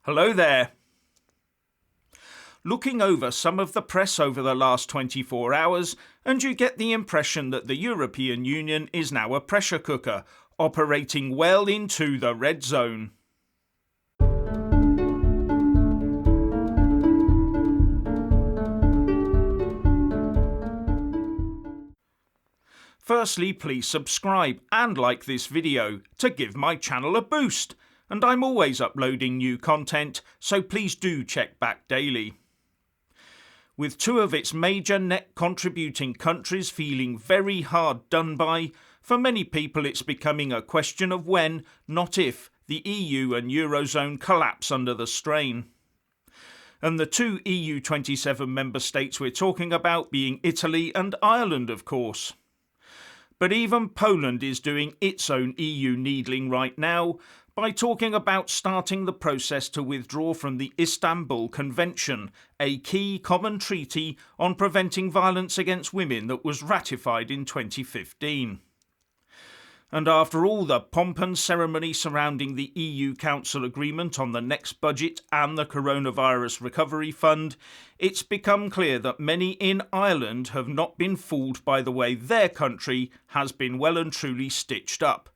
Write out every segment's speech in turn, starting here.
Hello there. Looking over some of the press over the last 24 hours, and you get the impression that the European Union is now a pressure cooker, operating well into the red zone. Firstly, please subscribe and like this video to give my channel a boost. And I'm always uploading new content, so please do check back daily. With two of its major net contributing countries feeling very hard done by, for many people it's becoming a question of when, not if, the EU and eurozone collapse under the strain. And the two EU 27 member states we're talking about being Italy and Ireland, of course. But even Poland is doing its own EU needling right now, by talking about starting the process to withdraw from the Istanbul Convention, a key common treaty on preventing violence against women that was ratified in 2015. And after all the pomp and ceremony surrounding the EU Council agreement on the next budget and the Coronavirus Recovery Fund, it's become clear that many in Ireland have not been fooled by the way their country has been well and truly stitched up.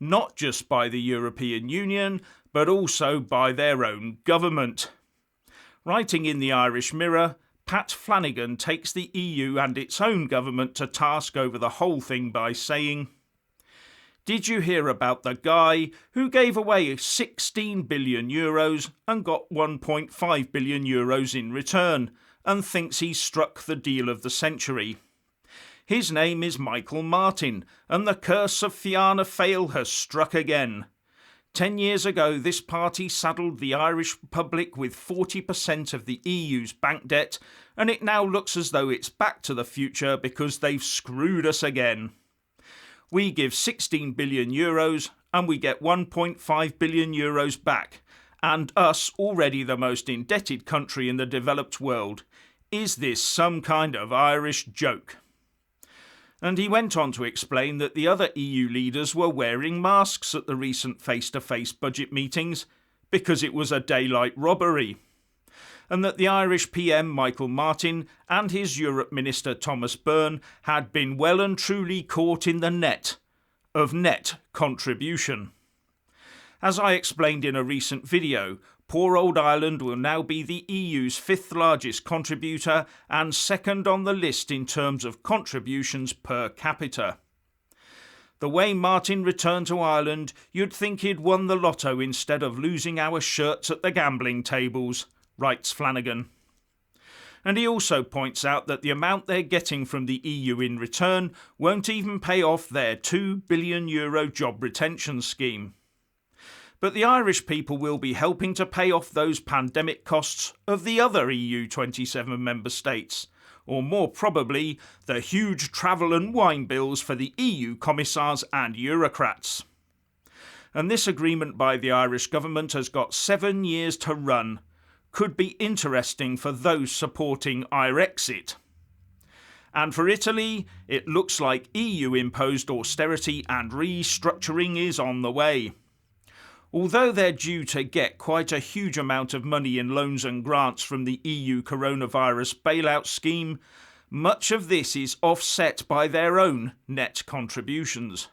Not just by the European Union, but also by their own government. Writing in the Irish Mirror, Pat Flanagan takes the EU and its own government to task over the whole thing by saying, "Did you hear about the guy who gave away 16 billion euros and got 1.5 billion euros in return and thinks he struck the deal of the century? His name is Michael Martin, and the curse of Fianna Fáil has struck again. 10 years ago, this party saddled the Irish public with 40% of the EU's bank debt, and it now looks as though it's back to the future because they've screwed us again. We give 16 billion euros, and we get 1.5 billion euros back, and us already the most indebted country in the developed world. Is this some kind of Irish joke?" And he went on to explain that the other EU leaders were wearing masks at the recent face-to-face budget meetings because it was a daylight robbery, and that the Irish PM Michael Martin and his Europe Minister Thomas Byrne had been well and truly caught in the net of net contribution. As I explained in a recent video, poor old Ireland will now be the EU's fifth largest contributor and second on the list in terms of contributions per capita. The way Martin returned to Ireland, you'd think he'd won the lotto instead of losing our shirts at the gambling tables, writes Flanagan. And he also points out that the amount they're getting from the EU in return won't even pay off their €2 billion job retention scheme. But the Irish people will be helping to pay off those pandemic costs of the other EU 27 member states, or more probably, the huge travel and wine bills for the EU commissars and Eurocrats. And this agreement by the Irish government has got 7 years to run. Could be interesting for those supporting Irexit. And for Italy, it looks like EU-imposed austerity and restructuring is on the way. Although they're due to get quite a huge amount of money in loans and grants from the EU coronavirus bailout scheme, much of this is offset by their own net contributions.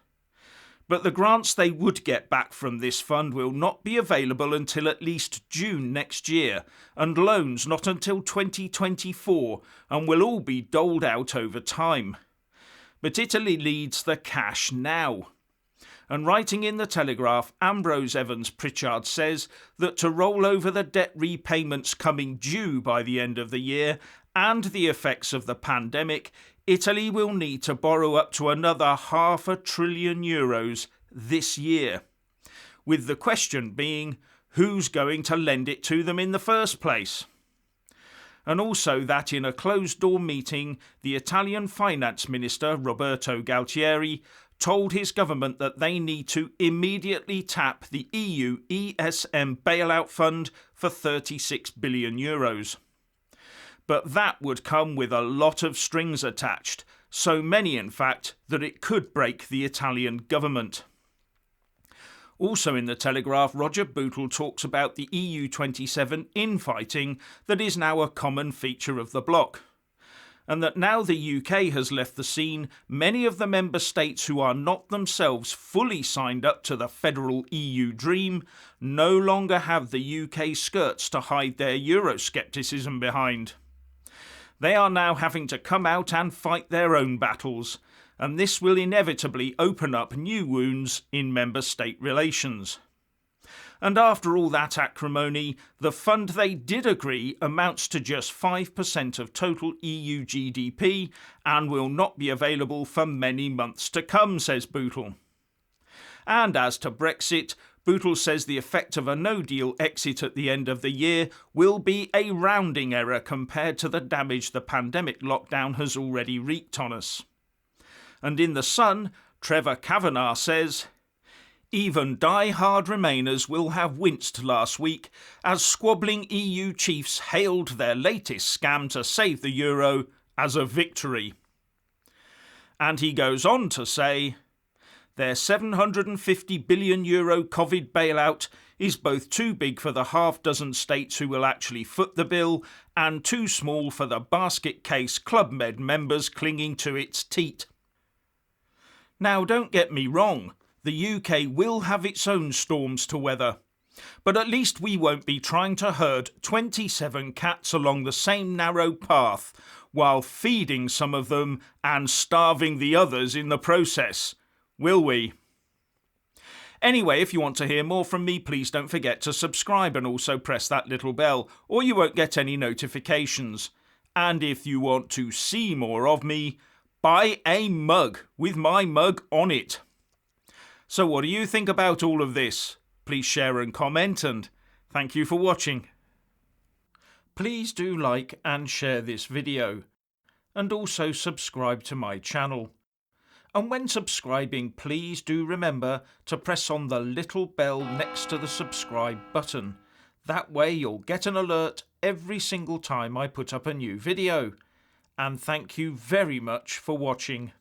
But the grants they would get back from this fund will not be available until at least June next year, and loans not until 2024, and will all be doled out over time. But Italy leads the cash now. And writing in the Telegraph, Ambrose Evans Pritchard says that to roll over the debt repayments coming due by the end of the year and the effects of the pandemic, Italy will need to borrow up to another €500 billion this year. With the question being, who's going to lend it to them in the first place? And also that in a closed-door meeting, the Italian Finance Minister, Roberto Galtieri, told his government that they need to immediately tap the EU ESM bailout fund for €36 billion. But that would come with a lot of strings attached, so many in fact that it could break the Italian government. Also in the Telegraph, Roger Bootle talks about the EU27 infighting that is now a common feature of the bloc, and that now the UK has left the scene, many of the member states who are not themselves fully signed up to the federal EU dream no longer have the UK skirts to hide their Euroscepticism behind. They are now having to come out and fight their own battles, and this will inevitably open up new wounds in member state relations. And after all that acrimony, the fund they did agree amounts to just 5% of total EU GDP and will not be available for many months to come, says Bootle. And as to Brexit, Bootle says the effect of a no-deal exit at the end of the year will be a rounding error compared to the damage the pandemic lockdown has already wreaked on us. And in The Sun, Trevor Kavanagh says, even die-hard Remainers will have winced last week as squabbling EU chiefs hailed their latest scam to save the euro as a victory. And he goes on to say, their €750 billion COVID bailout is both too big for the half-dozen states who will actually foot the bill and too small for the basket case Club Med members clinging to its teat. Now, don't get me wrong. The UK will have its own storms to weather, but at least we won't be trying to herd 27 cats along the same narrow path while feeding some of them and starving the others in the process, will we? Anyway, if you want to hear more from me, please don't forget to subscribe and also press that little bell, or you won't get any notifications. And if you want to see more of me, buy a mug with my mug on it. So what do you think about all of this? Please share and comment, and thank you for watching. Please do like and share this video, and also subscribe to my channel. And when subscribing, please do remember to press on the little bell next to the subscribe button. That way you'll get an alert every single time I put up a new video. And thank you very much for watching.